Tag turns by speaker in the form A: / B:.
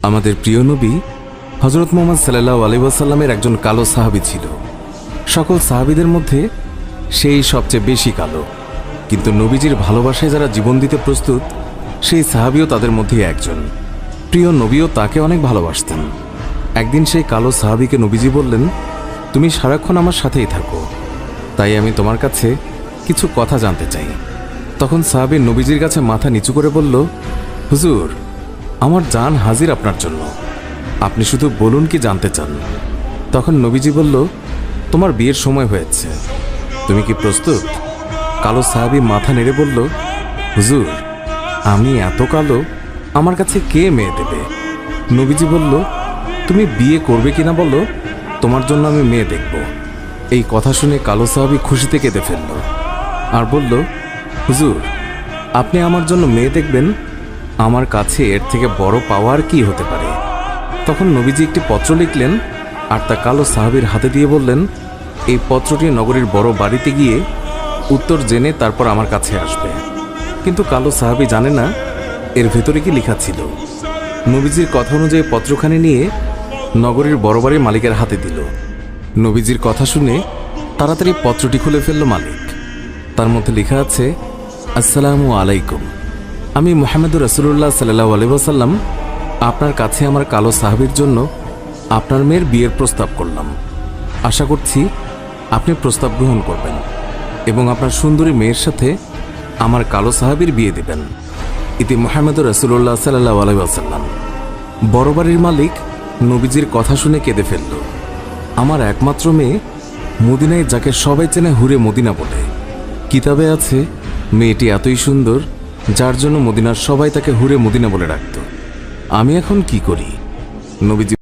A: আমাদের প্রিয় নবী হযরত মুহাম্মদ সাল্লাল্লাহু আলাইহি ওয়াসাল্লামের একজন কালো সাহাবী ছিল। সকল সাহাবীদের মধ্যে সেই সবচেয়ে বেশি কালো, কিন্তু নবীজির ভালোবাসায় যারা জীবন দিতে প্রস্তুত সেই সাহাবীও তাদের মধ্যে একজন। প্রিয় নবীও তাকে অনেক ভালোবাসতেন। একদিন সেই কালো সাহাবীকে নবীজি বললেন, তুমি সারাক্ষণ আমার সাথেই থাকো, তাই আমি তোমার কাছে কিছু কথা জানতে চাই। তখন সাহাবী নবীজির কাছে মাথা নিচু করে বলল, হুজুর, আমার জান হাজির আপনার জন্য, আপনি শুধু বলুন কি জানতে চান। তখন নবীজি বলল, তোমার বিয়ের সময় হয়েছে, তুমি কি প্রস্তুত? কালো সাহাবী মাথা নেড়ে বলল, হুজুর, আমি এত কালো, আমার কাছে কে মেয়ে দেবে? নবীজি বলল, তুমি বিয়ে করবে কিনা বলো, তোমার জন্য আমি মেয়ে দেখব। এই কথা শুনে কালো সাহাবী খুশিতে কেঁদে ফেলল আর বলল, হুজুর, আপনি আমার জন্য মেয়ে দেখবেন, আমার কাছে এর থেকে বড় পাওয়ার কি হতে পারে? তখন নবীজি একটি পত্র লিখলেন আর তা কালো সাহাবীর হাতে দিয়ে বললেন, এই পত্রটি নগরীর বড় বাড়িতে গিয়ে উত্তর জেনে তারপর আমার কাছে আসবে। কিন্তু কালো সাহাবী জানে না এর ভেতরে কি লেখা ছিল। নবীজির কথা অনুযায়ী পত্রখানি নিয়ে নগরীর বড় বাড়ির মালিকের হাতে দিল। নবীজির কথা শুনে তাড়াতাড়ি পত্রটি খুলে ফেলল মালিক। তার মধ্যে লেখা আছে, আসসালামু আলাইকুম, আমি মুহাম্মদুর রাসূলুল্লাহ সাল্লাল্লাহু আলাইহি ওয়াসাল্লাম আপনার কাছে আমার কালো সাহাবীর জন্য আপনার মেয়ের বিয়ের প্রস্তাব করলাম। আশা করছি আপনি প্রস্তাব গ্রহণ করবেন এবং আপনার সুন্দরী মেয়ের সাথে আমার কালো সাহাবীর বিয়ে দেবেন। ইতি মুহাম্মদুর রাসূলুল্লাহ সাল্লাল্লাহু আলাইহি ওয়াসাল্লাম। বড় বাড়ির মালিক নবীজির কথা শুনে কেঁদে ফেলল। আমার একমাত্র মেয়ে, মদিনায় যাকে সবাই চেনে হুরে মদিনা বলে। কিতাবে আছে মেয়েটি এতই সুন্দর যার জন্য মদিনার সবাই তাকে হুরে মদিনা বলে ডাকত। আমি এখন কি করি? নবীজি